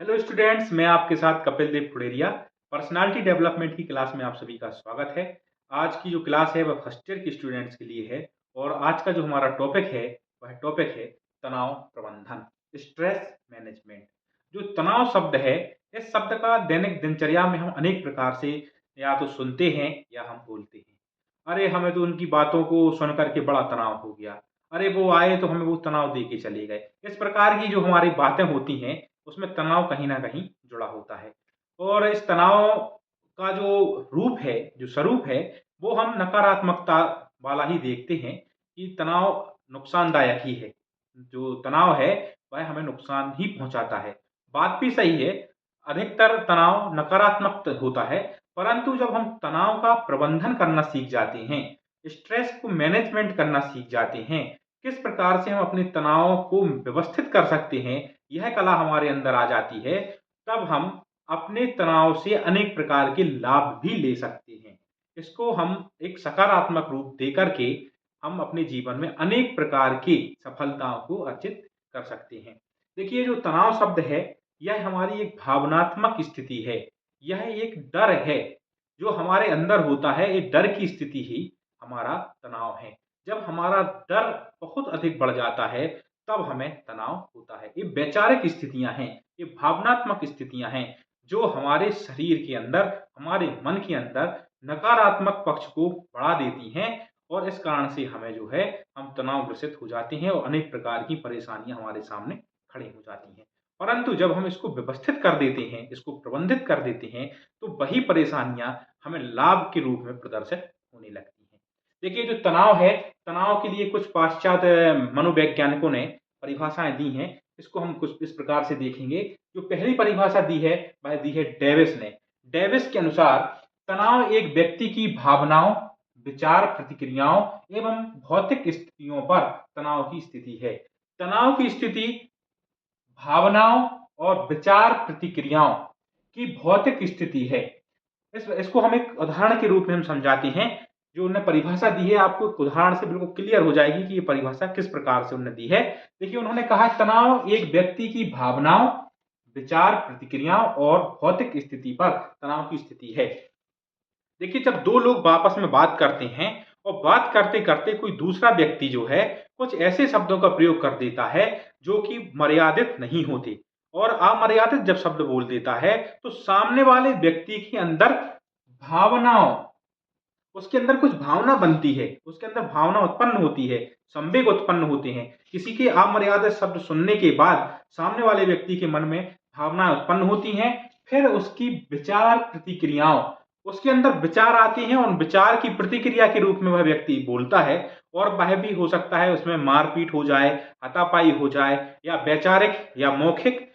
Hello students, मैं आपके साथ कपिल देव फुडेरिया। पर्सनालिटी डेवलपमेंट की क्लास में आप सभी का स्वागत है। आज की जो क्लास है वह फर्स्ट ईयर के स्टूडेंट्स के लिए है और आज का जो हमारा टॉपिक है वह टॉपिक है तनाव प्रबंधन, स्ट्रेस मैनेजमेंट। जो तनाव शब्द है, इस शब्द का दैनिक दिनचर्या में हम अनेक प्रकार से या तो सुनते हैं या हम बोलते हैं। अरे हमें तो उनकी बातों को सुन करके बड़ा तनाव हो गया, अरे वो आए तो हमें वो तनाव दे के चले गए। इस प्रकार की जो हमारी बातें होती हैं उसमें तनाव कहीं न कहीं जुड़ा होता है। और इस तनाव का जो रूप है, जो स्वरूप है, वो हम नकारात्मकता वाला ही देखते हैं कि तनाव नुकसानदायक ही है। जो तनाव है, वह हमें नुकसान ही पहुँचाता है। बात भी सही है, अधिकतर तनाव नकारात्मक होता है, परंतु जब हम तनाव का प्रबंधन करना सीख जाते हैं, स्ट्रेस को मैनेजमेंट करना सीख जाते हैं, किस प्रकार से हम अपने तनाव को व्यवस्थित कर सकते हैं, यह कला हमारे अंदर आ जाती है, तब हम अपने तनाव से अनेक प्रकार के लाभ भी ले सकते हैं। इसको हम एक सकारात्मक रूप देकर के हम अपने जीवन में अनेक प्रकार की सफलताओं को अर्जित कर सकते हैं। देखिए, जो तनाव शब्द है, यह हमारी एक भावनात्मक स्थिति है। यह एक डर है, जो हमारे अंदर होता है, ये डर की स्थिति ही हमारा तनाव है। जब हमारा डर बहुत अधिक बढ़ जाता है, तब हमें तनाव होता है। ये वैचारिक स्थितियाँ हैं, ये भावनात्मक स्थितियाँ हैं, जो हमारे शरीर के अंदर, हमारे मन के अंदर नकारात्मक पक्ष को बढ़ा देती हैं और इस कारण से हमें जो है, हम तनावग्रसित हो जाते हैं और अनेक प्रकार की परेशानियाँ हमारे सामने खड़ी हो जाती हैं। परंतु जब हम इसको व्यवस्थित कर देते हैं, इसको प्रबंधित कर देते हैं, तो वही परेशानियाँ हमें लाभ के रूप में प्रदर्शित होने लगती हैं। देखिए, जो तनाव है, तनाव के लिए कुछ पाश्चात्य मनोवैज्ञानिकों ने परिभाषाएँ दी हैं। इसको हम कुछ इस प्रकार से देखेंगे। जो पहली परिभाषा दी है, वह दी है डेविस ने। डेविस के अनुसार तनाव एक व्यक्ति की भावनाओं, विचार प्रतिक्रियाओं एवं भौतिक स्थितियों पर तनाव की स्थिति है। तनाव की स्थिति भावनाओं और विचार प्रतिक्रियाओं की भौतिक स्थिति है। इसको हम एक उदाहरण के रूप में हम समझाते हैं। जो उन्होंने परिभाषा दी है, आपको एक उदाहरण से बिल्कुल क्लियर हो जाएगी कि ये परिभाषा किस प्रकार से उन्होंने दी है। देखिए, उन्होंने कहा तनाव एक व्यक्ति की भावनाओं, विचार प्रतिक्रियाओं और भौतिक स्थिति पर तनाव की स्थिति है। देखिए, जब 2 लोग आपस में बात करते हैं और बात करते-करते कोई दूसरा व्यक्ति जो है, कुछ ऐसे शब्दों का प्रयोग कर देता है, जो कि मर्यादित नहीं होते और अमर्यादित जब शब्द बोल देता है, तो सामने वाले व्यक्ति के अंदर भावनाओं उसके अंदर कुछ भावना बनती है, उसके अंदर भावना उत्पन्न होती है, संवेग उत्पन्न होते हैं। किसी के अमर्यादित शब्द सुनने के बाद सामने वाले व्यक्ति के मन में भावनाएँ उत्पन्न होती हैं, फिर उसकी विचार प्रतिक्रियाओं उसके अंदर विचार आते हैं, उन विचार की प्रतिक्रिया के रूप में वह व्यक्ति बोलता है और वह भी हो सकता है उसमें मारपीट हो जाए, हाथापाई हो जाए या वैचारिक या मौखिक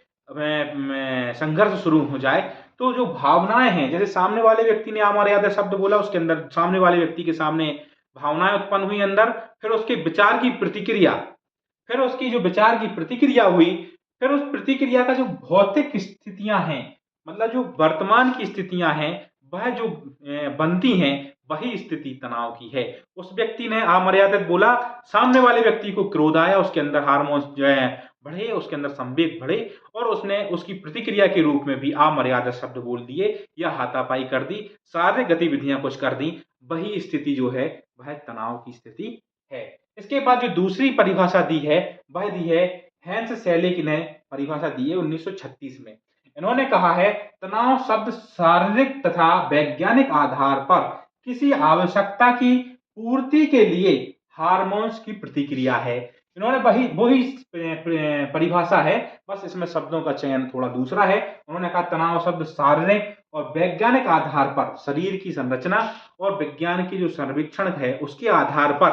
संघर्ष शुरू हो जाए। तो जो भावनाएँ हैं, जैसे सामने वाले व्यक्ति ने अमर्यादित शब्द बोला, उसके अंदर सामने वाले व्यक्ति के सामने भावनाएँ उत्पन्न हुई अंदर, फिर उसके विचार की प्रतिक्रिया, फिर उसकी जो विचार की प्रतिक्रिया हुई, फिर उस प्रतिक्रिया का जो भौतिक स्थितियाँ हैं, मतलब जो वर्तमान की स्थितियाँ हैं, वह जो बनती हैं, वही स्थिति तनाव की है। उस व्यक्ति ने अमर्यादित बोला, सामने वाले व्यक्ति को क्रोध आया, उसके अंदर हार्मोन्स जो हैं बढ़े, उसके अंदर संवेग बढ़े और उसने उसकी प्रतिक्रिया के रूप में भी अमर्यादित शब्द बोल दिए या हाथापाई कर दी, शारीरिक गतिविधियाँ कुछ कर दी। वही स्थिति जो है, वह तनाव की स्थिति है। इसके बाद जो दूसरी परिभाषा दी है, वह दी है हैंस सेलिक ने परिभाषा दी है 1936 में। इन्होंने कहा है तनाव शब्द शारीरिक तथा वैज्ञानिक आधार पर किसी आवश्यकता की पूर्ति के लिए हार्मोन्स की प्रतिक्रिया है। इन्होंने वही परिभाषा है, बस इसमें शब्दों का चयन थोड़ा दूसरा है। उन्होंने कहा तनाव शब्द शारीरिक और वैज्ञानिक आधार पर शरीर की संरचना और विज्ञान की जो सर्वेक्षण है उसके आधार पर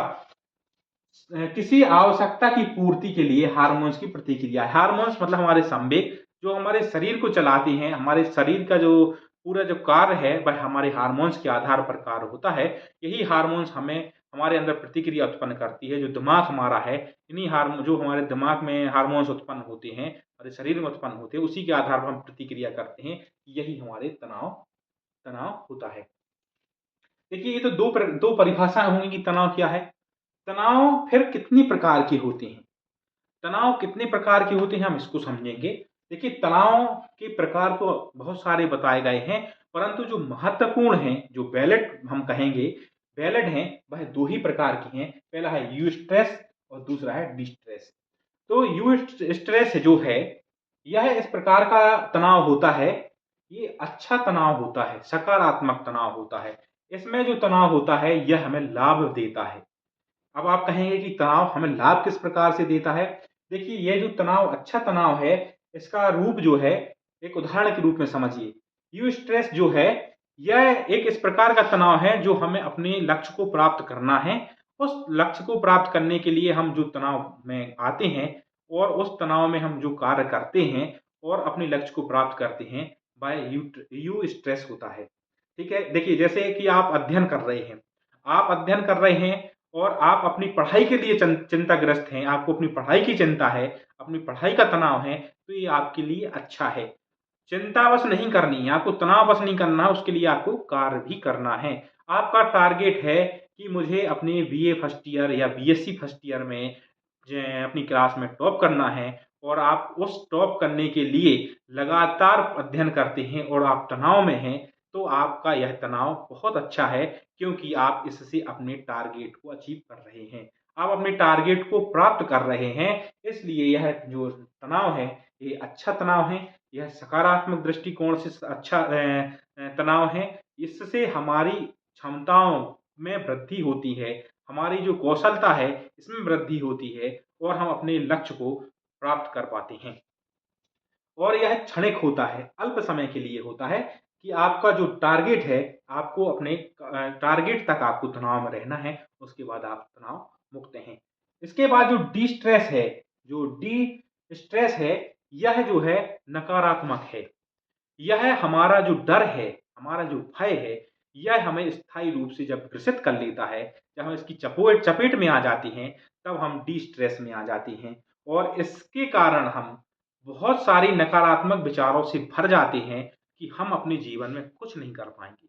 किसी आवश्यकता की पूर्ति के लिए हार्मोन्स की प्रतिक्रिया है। हार्मोन्स मतलब हमारे संवेग, जो हमारे शरीर को चलाते हैं, हमारे शरीर का जो पूरा जो कार्य है, वह हमारे हार्मोन्स के आधार पर कार्य होता है। यही हार्मोन्स हमें हमारे अंदर प्रतिक्रिया उत्पन्न करती है। जो दिमाग हमारा है, इन्हीं जो हमारे दिमाग में हार्मोन्स उत्पन्न होते हैं, हमारे शरीर में उत्पन्न होते हैं, उसी के आधार पर हम प्रतिक्रिया करते हैं। यही हमारे तनाव तनाव होता है। देखिए, ये तो दो परिभाषाएँ होंगी कि तनाव क्या है। तनाव फिर कितनी प्रकार के होते हैं? तनाव कितने प्रकार के होते हैं, हम इसको समझेंगे। देखिए, तनाव के प्रकार तो बहुत सारे बताए गए हैं, परंतु जो महत्वपूर्ण हैं, जो वैलिड हम कहेंगे, वैलिड हैं, वह 2 ही प्रकार के हैं। पहला है यूस्ट्रेस और दूसरा है डिस्ट्रेस। तो यूस्ट्रेस जो है, यह इस प्रकार का तनाव होता है, ये अच्छा तनाव होता है, सकारात्मक तनाव होता है। इसमें जो तनाव होता है, यह हमें लाभ देता है। अब आप कहेंगे कि तनाव हमें लाभ किस प्रकार से देता है? देखिए, ये जो तनाव अच्छा तनाव है, इसका रूप जो है, एक उदाहरण के रूप में समझिए। यूस्ट्रेस जो है, यह एक इस प्रकार का तनाव है जो हमें अपने लक्ष्य को प्राप्त करना है। उस लक्ष्य को प्राप्त करने के लिए हम जो तनाव में आते हैं और उस तनाव में हम जो कार्य करते हैं और अपने लक्ष्य को प्राप्त करते हैं, वह यूस्ट्रेस होता है। ठीक है? देखिए, जैसे कि आप अध्ययन कर रहे हैं। आप अध्ययन कर रहे हैं और आप अपनी पढ़ाई के लिए चिंताग्रस्त हैं, आपको अपनी पढ़ाई की चिंता है, अपनी पढ़ाई का तनाव है, तो ये आपके लिए अच्छा है। चिंता बस नहीं करनी है, आपको तनाव बस नहीं करना है, उसके लिए आपको कार्य भी करना है। आपका टारगेट है कि मुझे अपने बीए फर्स्ट ईयर या बीएससी फर्स्ट ईयर में अपनी क्लास में टॉप करना है और आप उस टॉप करने के लिए लगातार अध्ययन करते हैं और आप तनाव में हैं, तो आपका यह तनाव बहुत अच्छा है, क्योंकि आप इससे अपने टारगेट को अचीव कर रहे हैं। आप अपने टारगेट को प्राप्त कर रहे हैं, इसलिए यह जो तनाव है, ये अच्छा तनाव है। यह सकारात्मक दृष्टिकोण से अच्छा तनाव है। इससे हमारी क्षमताओं में वृद्धि होती है, हमारी जो कौशलता है, इसमें वृद्धि होती है और हम अपने लक्ष्य को प्राप्त कर पाते हैं। और यह क्षणिक होता है, अल्प समय के लिए होता है कि आपका जो टारगेट है, आपको अपने टारगेट तक आपको तनाव में रहना है, उसके बाद आप तनाव मुक्त हैं। इसके बाद जो डी स्ट्रेस है, यह जो है नकारात्मक है। यह हमारा जो डर है, हमारा जो भय है, यह हमें स्थायी रूप से जब ग्रसित कर लेता है, जब हम इसकी चपेट में आ जाते हैं, तब हम डी-स्ट्रेस में आ जाते हैं और इसके कारण हम बहुत सारी नकारात्मक विचारों से भर जाते हैं कि हम अपने जीवन में कुछ नहीं कर पाएँगे।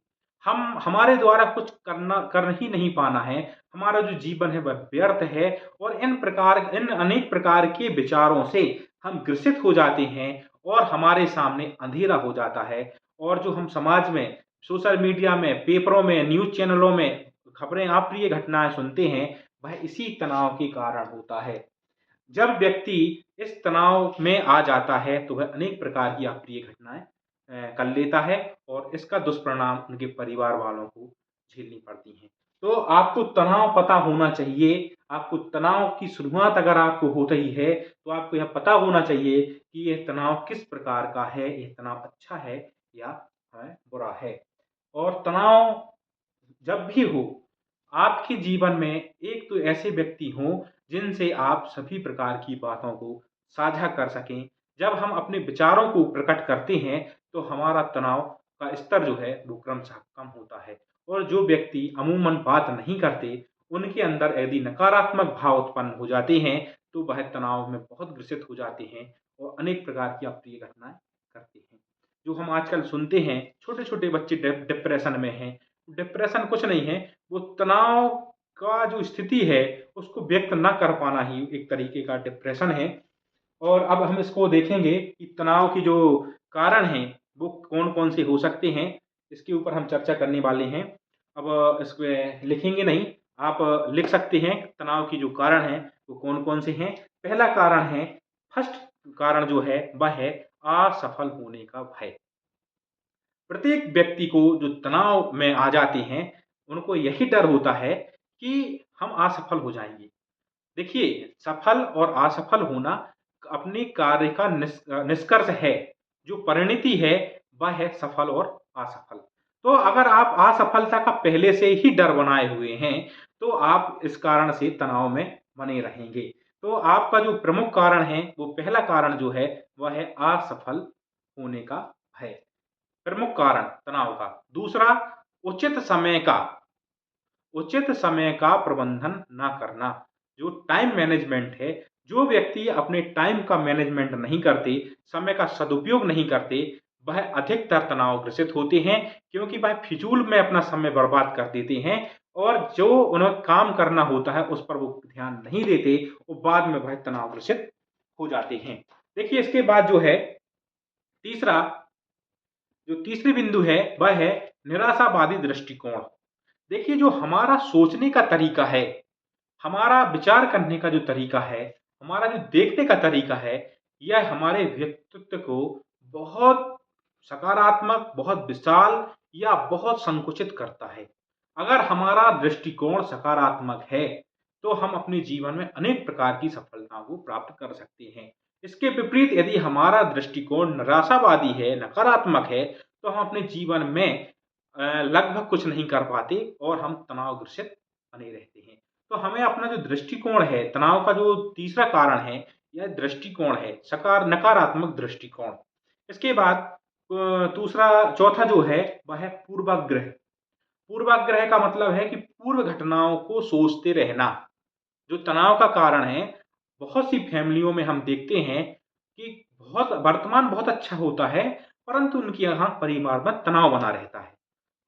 हमारे द्वारा कुछ कर ही नहीं पाना है, हमारा जो जीवन है वह व्यर्थ है और इन अनेक प्रकार के विचारों से हम ग्रसित हो जाते हैं और हमारे सामने अंधेरा हो जाता है और जो हम समाज में, सोशल मीडिया में, पेपरों में, न्यूज़ चैनलों में खबरें, अप्रिय घटनाएँ सुनते हैं, वह इसी तनाव के कारण होता है। जब व्यक्ति इस तनाव में आ जाता है, तो वह अनेक प्रकार की अप्रिय घटनाएँ कर लेता है और इसका दुष्परिणाम उनके परिवार वालों को झेलनी पड़ती हैं। तो आपको तनाव पता होना चाहिए, आपको तनाव की शुरुआत अगर आपको हो रही है, तो आपको यह पता होना चाहिए कि यह तनाव किस प्रकार का है, यह तनाव अच्छा है या बुरा है। और तनाव जब भी हो, आपके जीवन में एक तो ऐसे व्यक्ति हों, जिनसे आप सभी प्रकार की बातों को साझा कर सकें। जब हम अपने विचारों को प्रकट करते हैं, तो हमारा तनाव का स्तर जो है, वो क्रमशः कम होता है और जो व्यक्ति अमूमन बात नहीं करते, उनके अंदर यदि नकारात्मक भाव उत्पन्न हो जाते हैं, तो वह तनाव में बहुत ग्रसित हो जाते हैं और अनेक प्रकार की अप्रिय घटनाएँ करते हैं। जो हम आजकल सुनते हैं, छोटे-छोटे बच्चे डिप्रेशन में हैं। डिप्रेशन कुछ नहीं है, वो तनाव का जो स्थिति है, उसको व्यक्त ना कर पाना ही एक तरीके का डिप्रेशन है। और अब हम इसको देखेंगे कि तनाव की जो कारण हैं, वो कौन-कौन से हो सकते हैं, इसके ऊपर हम चर्चा करने वाले हैं। अब इसमें लिखेंगे नहीं, आप लिख सकते हैं तनाव की जो कारण हैं, वो कौन-कौन से हैं। पहला कारण है, फर्स्ट कारण जो है, वह है असफल होने का भय। प्रत्येक व्यक्ति को जो तनाव में आ जाते हैं, उनको यही डर होता है कि हम असफल हो जाएँगे। देखिए, सफल और असफल होना अपने कार्य का निष्कर्ष है। जो परिणति है, वह है सफल और असफल। तो अगर आप असफलता का पहले से ही डर बनाए हुए हैं, तो आप इस कारण से तनाव में बने रहेंगे। तो आपका जो प्रमुख कारण है, वो पहला कारण जो है, वह है असफल होने का भय। प्रमुख कारण तनाव का। दूसरा, उचित समय का उचित समय का प्रबंधन ना करना। जो टाइम मैनेजमेंट है, जो व्यक्ति अपने टाइम का मैनेजमेंट नहीं करते, समय का सदुपयोग नहीं करते, वह अधिकतर तनावग्रसित होते हैं, क्योंकि वह फिजूल में अपना समय बर्बाद कर देते हैं और जो उन्हें काम करना होता है, उस पर वो ध्यान नहीं देते और बाद में वह तनावग्रसित हो जाते हैं। देखिए, इसके बाद जो है, तीसरा जो तीसरी बिंदु है वह है निराशावादी दृष्टिकोण। देखिए जो हमारा सोचने का तरीका है, हमारा विचार करने का जो तरीका है, हमारा जो देखने का तरीका है, यह हमारे व्यक्तित्व को बहुत सकारात्मक, बहुत विशाल या बहुत संकुचित करता है। अगर हमारा दृष्टिकोण सकारात्मक है, तो हम अपने जीवन में अनेक प्रकार की सफलताओं को प्राप्त कर सकते हैं। इसके विपरीत यदि हमारा दृष्टिकोण निराशावादी है, नकारात्मक है, तो हम अपने जीवन में लगभग कुछ नहीं कर पाते और हम तनावग्रसित बने रहते हैं। तो हमें अपना जो दृष्टिकोण है, तनाव का जो तीसरा कारण है, यह दृष्टिकोण है, नकारात्मक दृष्टिकोण। इसके बाद दूसरा चौथा जो है, वह है पूर्वाग्रह। पूर्वाग्रह का मतलब है कि पूर्व घटनाओं को सोचते रहना। जो तनाव का कारण है, बहुत सी फैमिलियों में हम देखते हैं कि बहुत वर्तमान बहुत अच्छा होता है, परंतु उनके यहाँ परिवार में तनाव बना रहता है।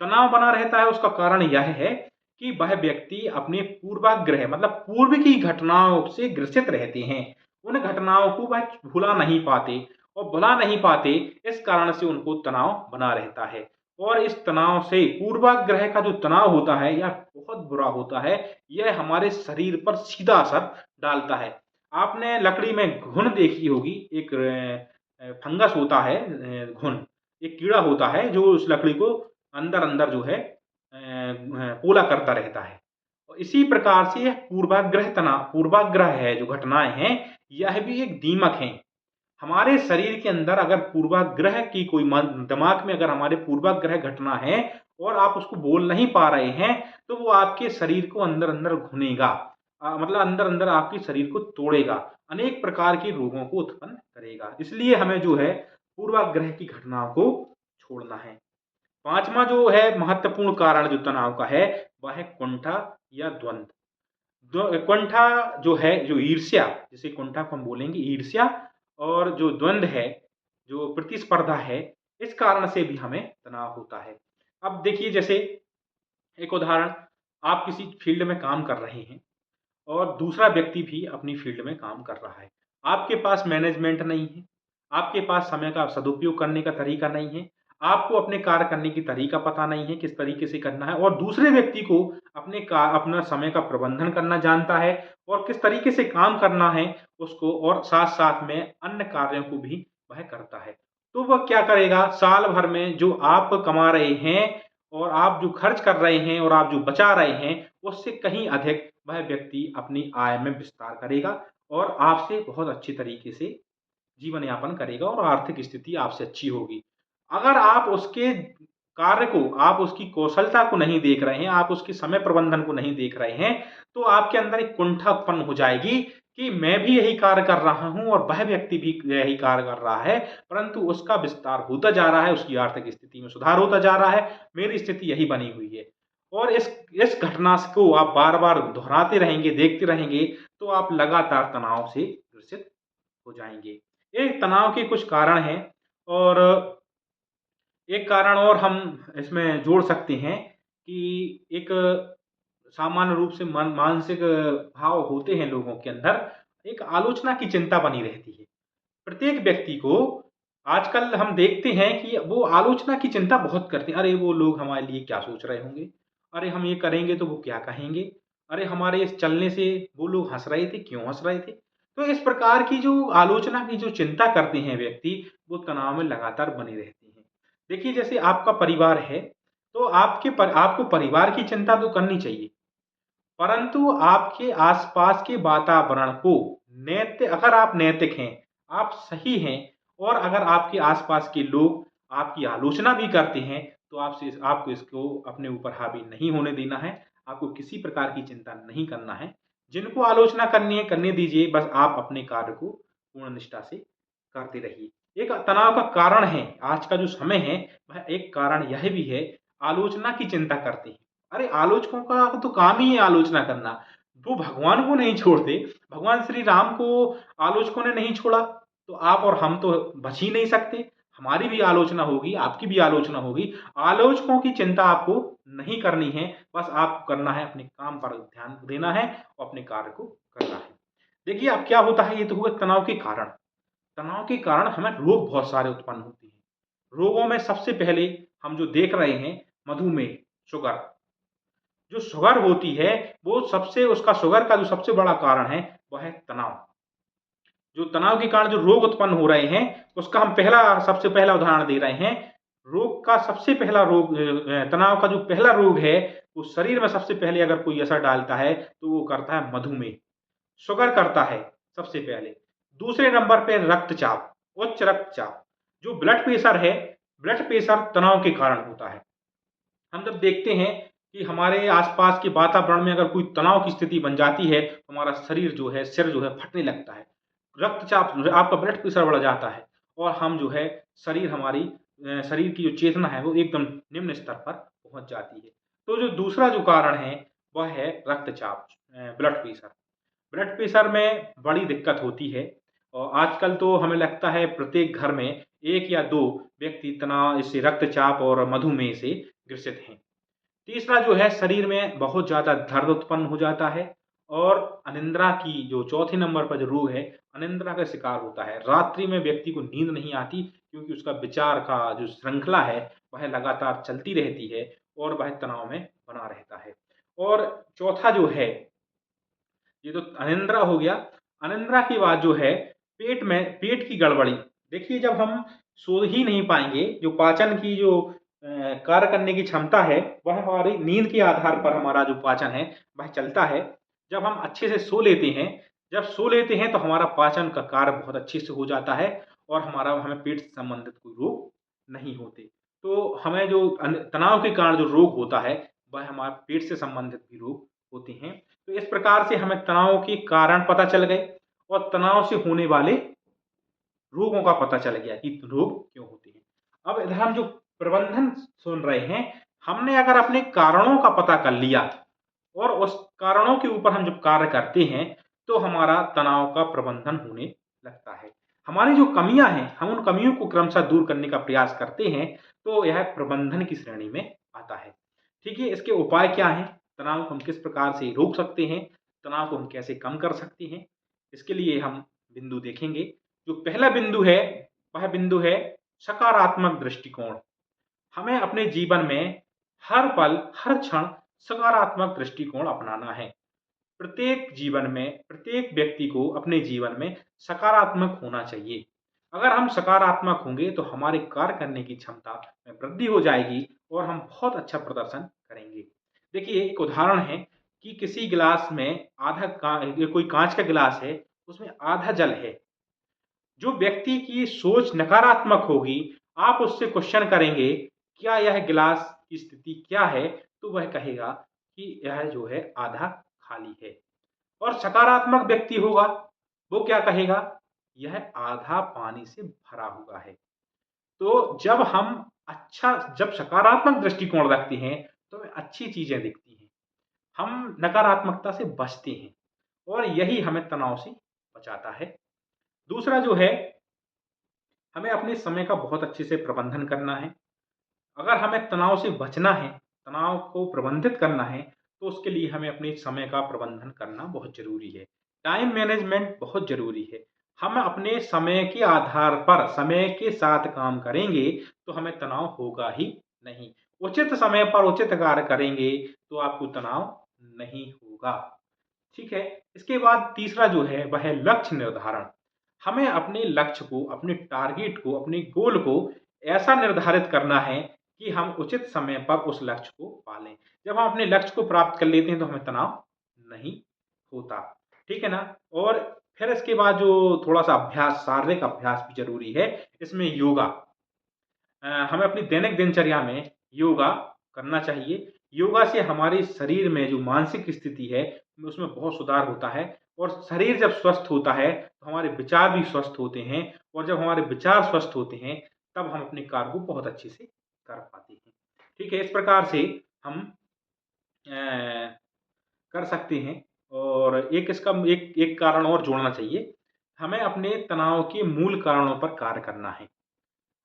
तनाव बना रहता है उसका कारण यह है कि वह व्यक्ति अपने पूर्वाग्रह मतलब पूर्व की घटनाओं से ग्रसित रहते हैं। उन घटनाओं को वह भुला नहीं पाते और भुला नहीं पाते, इस कारण से उनको तनाव बना रहता है। और इस तनाव से पूर्वाग्रह का जो तनाव होता है यह बहुत बुरा होता है। यह हमारे शरीर पर सीधा असर डालता है। आपने लकड़ी में घुन देखी होगी, एक फंगस होता है, घुन, एक कीड़ा होता है जो उस लकड़ी को अंदर-अंदर जो है पोला करता रहता है। और इसी प्रकार से यह पूर्वाग्रह है, जो घटनाएँ हैं, यह भी एक दीमक हैं। हमारे शरीर के अंदर अगर पूर्वाग्रह की कोई दिमाग में अगर हमारे पूर्वाग्रह घटना है और आप उसको बोल नहीं पा रहे हैं, तो वो आपके शरीर को अंदर-अंदर घुनेगा। मतलब अंदर-अंदर आपके शरीर को तोड़ेगा, अनेक प्रकार के रोगों को उत्पन्न करेगा। इसलिए हमें जो है पूर्वाग्रह की घटनाओं को छोड़ना है। 5वां जो है महत्वपूर्ण कारण जो तनाव का है, वह है कुंठा या द्वंद। कुंठा जो है, जो ईर्ष्या, जिसे कुंठा को हम बोलेंगे ईर्ष्या, और जो द्वंद है, जो प्रतिस्पर्धा है, इस कारण से भी हमें तनाव होता है। अब देखिए जैसे एक उदाहरण, आप किसी फील्ड में काम कर रहे हैं और दूसरा व्यक्ति भी अपनी फील्ड में काम कर रहा है। आपके पास मैनेजमेंट नहीं है, आपके पास समय का सदुपयोग करने का तरीका नहीं है, आपको अपने कार्य करने की तरीका पता नहीं है, किस तरीके से करना है, और दूसरे व्यक्ति को अपना समय का प्रबंधन करना जानता है और किस तरीके से काम करना है उसको, और साथ-साथ में अन्य कार्यों को भी वह करता है। तो वह क्या करेगा, साल भर में जो आप कमा रहे हैं और आप जो खर्च कर रहे हैं और आप जो बचा रहे हैं, उससे कहीं अधिक वह व्यक्ति अपनी आय में विस्तार करेगा और आपसे बहुत अच्छी तरीके से जीवन यापन करेगा और आर्थिक स्थिति आपसे अच्छी होगी। अगर आप उसके कार्य को, आप उसकी कौशलता को नहीं देख रहे हैं, आप उसके समय प्रबंधन को नहीं देख रहे हैं, तो आपके अंदर एक कुंठा उत्पन्न हो जाएगी कि मैं भी यही कार्य कर रहा हूँ और वह व्यक्ति भी यही कार्य कर रहा है, परंतु उसका विस्तार होता जा रहा है, उसकी आर्थिक स्थिति में सुधार होता जा रहा है, मेरी स्थिति यही बनी हुई है। और इस घटना को आप बार-बार दोहराते रहेंगे, देखते रहेंगे, तो आप लगातार तनाव से ग्रसित हो जाएँगे। ये तनाव के कुछ कारण हैं, और एक कारण और हम इसमें जोड़ सकते हैं कि एक सामान्य रूप से मानसिक भाव होते हैं लोगों के अंदर, एक आलोचना की चिंता बनी रहती है। प्रत्येक व्यक्ति को आजकल हम देखते हैं कि वो आलोचना की चिंता बहुत करते हैं। अरे! वो लोग हमारे लिए क्या सोच रहे होंगे? अरे! हम ये करेंगे तो वो क्या कहेंगे? अरे! हमारे इस चलने से वो लोग हँस रहे थे, क्यों हँस रहे थे? तो इस प्रकार की जो आलोचना की जो चिंता करते हैं व्यक्ति, वो तनाव में लगातार बने रहते हैं। देखिए जैसे आपका परिवार है, तो आपको परिवार की चिंता तो करनी चाहिए। परंतु आपके आसपास के वातावरण को अगर आप नैतिक हैं, आप सही हैं, और अगर आपके आसपास के लोग आपकी आलोचना भी करते हैं, तो आपको इसको अपने ऊपर हावी नहीं होने देना है। आपको किसी प्रकार की चिंता नहीं करना है। जिनको आलोचना करनी है, करने दीजिए, बस आप अपने कार्य को पूर्ण निष्ठा से करते रहिए। एक तनाव का कारण है, आज का जो समय है, वह एक कारण यह भी है, आलोचना की चिंता करते हैं। अरे! आलोचकों का तो काम ही है आलोचना करना। वो भगवान को नहीं छोड़ते, भगवान श्री राम को आलोचकों ने नहीं छोड़ा, तो आप और हम तो बच ही नहीं सकते। हमारी भी आलोचना होगी, आपकी भी आलोचना होगी। आलोचकों की चिंता आपको नहीं करनी है, बस आपको करना है अपने काम पर ध्यान देना है और अपने कार्य को करना है। देखिए अब क्या होता है, ये तो हुए तनाव के कारण। तनाव के कारण हमें रोग बहुत सारे उत्पन्न होते हैं। रोगों में सबसे पहले हम जो देख रहे हैं मधुमेह, शुगर। जो शुगर होती है वो सबसे उसका शुगर का जो सबसे बड़ा कारण है वह है तनाव। जो तनाव के कारण जो रोग उत्पन्न हो रहे हैं उसका हम सबसे पहला उदाहरण दे रहे हैं। रोग का सबसे पहला रोग तनाव का जो पहला रोग है वो शरीर में सबसे पहले अगर कोई असर डालता है तो वो करता है मधुमेह, शुगर करता है सबसे पहले। दूसरे नंबर पे रक्तचाप, उच्च रक्तचाप। जो ब्लड प्रेशर है, ब्लड प्रेशर तनाव के कारण होता है। हम जब देखते हैं कि हमारे आसपास के वातावरण में अगर कोई तनाव की स्थिति बन जाती है तो हमारा शरीर जो है, सिर जो है फटने लगता है। रक्तचाप जो है, आपका ब्लड प्रेशर बढ़ जाता है और हम जो है शरीर की जो चेतना है वो एकदम निम्न स्तर पर पहुंच जाती है। तो जो दूसरा जो कारण है वह है रक्तचाप, ब्लड प्रेशर। ब्लड प्रेशर में बड़ी दिक्कत होती है और आजकल तो हमें लगता है प्रत्येक घर में 1 या 2 व्यक्ति तनाव इससे रक्तचाप और मधुमेह से ग्रसित हैं। तीसरा जो है शरीर में बहुत ज़्यादा दर्द उत्पन्न हो जाता है और अनिद्रा की जो चौथे नंबर पर जो रोग है, अनिद्रा का शिकार होता है। रात्रि में व्यक्ति को नींद नहीं आती क्योंकि उसका विचार का जो श्रृंखला है वह लगातार चलती रहती है और वह तनाव में बना रहता है। और चौथा जो है, ये तो अनिद्रा हो गया। अनिद्रा के बाद जो है पेट की गड़बड़ी। देखिए जब हम सो ही नहीं पाएँगे, जो पाचन की जो कार्य करने की क्षमता है, वह हमारी नींद के आधार पर हमारा जो पाचन है, वह चलता है। जब हम अच्छे से सो लेते हैं, जब सो लेते हैं तो हमारा पाचन का कार्य बहुत अच्छे से हो जाता है और हमें पेट से संबंधित कोई रोग नहीं होते। तो हमें जो तनाव के कारण जो रोग होता है, वह हमारे पेट से संबंधित भी रोग होते हैं। तो इस प्रकार से हमें तनाव के कारण पता चल गए और तनाव से होने वाले रोगों का पता चल गया कि रोग क्यों होते हैं। अब इधर हम जो प्रबंधन सुन रहे हैं, हमने अगर अपने कारणों का पता कर लिया और उस कारणों के ऊपर हम जब कार्य करते हैं, तो हमारा तनाव का प्रबंधन होने लगता है। हमारी जो कमियाँ हैं, हम उन कमियों को क्रमशः दूर करने का प्रयास करते हैं, तो यह प्रबंधन की श्रेणी में आता है। ठीक है, इसके उपाय क्या हैं? तनाव को हम किस प्रकार से रोक सकते हैं? तनाव को हम कैसे कम कर सकते हैं? इसके लिए हम बिंदु देखेंगे। जो पहला बिंदु है, वह बिंदु है सकारात्मक दृष्टिकोण। हमें अपने जीवन में हर पल, हर क्षण सकारात्मक दृष्टिकोण अपनाना है। प्रत्येक व्यक्ति को अपने जीवन में सकारात्मक होना चाहिए। अगर हम सकारात्मक होंगे तो हमारे कार्य करने की क्षमता में वृद्धि हो जाएगी और हम बहुत अच्छा प्रदर्शन करेंगे। देखिए एक उदाहरण है कि किसी गिलास में कोई कांच का गिलास है, उसमें आधा जल है। जो व्यक्ति की सोच नकारात्मक होगी, आप उससे क्वेश्चन करेंगे, क्या यह गिलास की स्थिति क्या है? तो वह कहेगा कि यह जो है आधा खाली है। और सकारात्मक व्यक्ति होगा, वो क्या कहेगा? यह आधा पानी से भरा हुआ है। तो जब सकारात्मक दृष्टिकोण रखते हैं, तो हमें अच्छी चीज़ें दिखती हैं। हम नकारात्मकता से बचते हैं और यही हमें तनाव से बचाता है। दूसरा जो है, हमें अपने समय का बहुत अच्छे से प्रबंधन करना है। अगर हमें तनाव से बचना है, तनाव को प्रबंधित करना है, तो उसके लिए हमें अपने समय का प्रबंधन करना बहुत ज़रूरी है। टाइम मैनेजमेंट बहुत ज़रूरी है। हम अपने समय के आधार पर समय के साथ काम करेंगे, तो हमें तनाव होगा ही नहीं। उचित समय पर उचित कार्य करेंगे, तो आपको तनाव नहीं होगा। ठीक है? इसके बाद तीसरा जो है, वह है लक्ष्य निर्धारण। हमें अपने लक्ष्य को, अपने टारगेट को, अपने गोल को ऐसा निर्धारित करना है कि हम उचित समय पर उस लक्ष्य को पा लें। जब हम अपने लक्ष्य को प्राप्त कर लेते हैं तो हमें तनाव नहीं होता। ठीक है ना? और फिर इसके बाद जो थोड़ा-सा अभ्यास, शारीरिक अभ्यास भी ज़रूरी है, इसमें योगा। हमें अपनी दैनिक दिनचर्या में योगा करना चाहिए। योगा से हमारे शरीर में जो मानसिक स्थिति है, उसमें बहुत सुधार होता है और शरीर जब स्वस्थ होता है, तो हमारे विचार भी स्वस्थ होते हैं और जब हमारे विचार स्वस्थ होते हैं, तब हम अपने कार्य को बहुत अच्छे से कर पाते हैं। ठीक है? इस प्रकार से हम अ, कर सकते हैं और एक इसका एक एक कारण और जोड़ना चाहिए। हमें अपने तनाव के मूल कारणों पर कार्य करना है।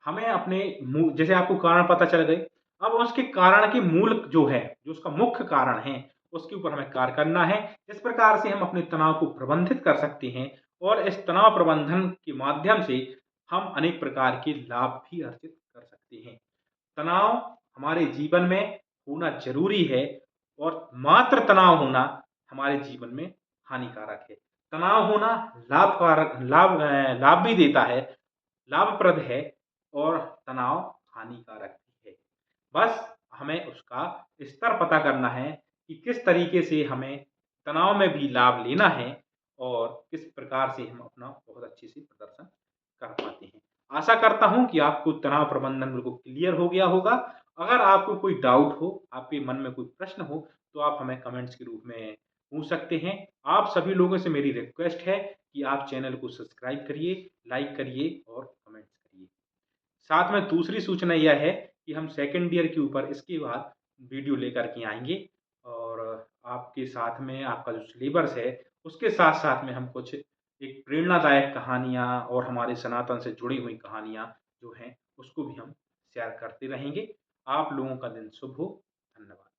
हमें अपने जैसे आपको कारण पता चल गए, अब उसके कारण के मूल जो है, जो उसका मुख्य कारण है, उसके ऊपर हमें कार्य करना है। इस प्रकार से हम अपने तनाव को प्रबंधित कर सकते हैं और इस तनाव प्रबंधन के माध्यम से हम अनेक प्रकार के लाभ भी अर्जित कर सकते हैं। सकते हैं। तनाव हमारे जीवन में होना ज़रूरी है और मात्र तनाव होना हमारे जीवन में हानिकारक है। तनाव होना लाभ भी देता है, लाभप्रद है और तनाव हानिकारक भी है। बस हमें उसका स्तर पता करना है कि किस तरीके से हमें तनाव में भी लाभ लेना है और किस प्रकार से हम अपना बहुत अच्छे से प्रदर्शन कर पाते हैं। आशा करता हूँ कि आपको तनाव प्रबंधन बिल्कुल क्लियर हो गया होगा। अगर आपको कोई डाउट हो, आपके मन में कोई प्रश्न हो, तो आप हमें कमेंट्स के रूप में पूछ सकते हैं। आप सभी लोगों से मेरी रिक्वेस्ट है कि आप चैनल को सब्सक्राइब करिए, लाइक करिए और कमेंट्स करिए। साथ में दूसरी सूचना यह है कि हम सेकंड ईयर के ऊपर इसके बाद वीडियो लेकर के आएँगे और आपके साथ में आपका जो सिलेबस है, उसके साथ-साथ में हम कुछ एक प्रेरणादायक कहानियाँ और हमारे सनातन से जुड़ी हुई कहानियाँ जो हैं, उसको भी हम शेयर करते रहेंगे। आप लोगों का दिन शुभ हो। धन्यवाद।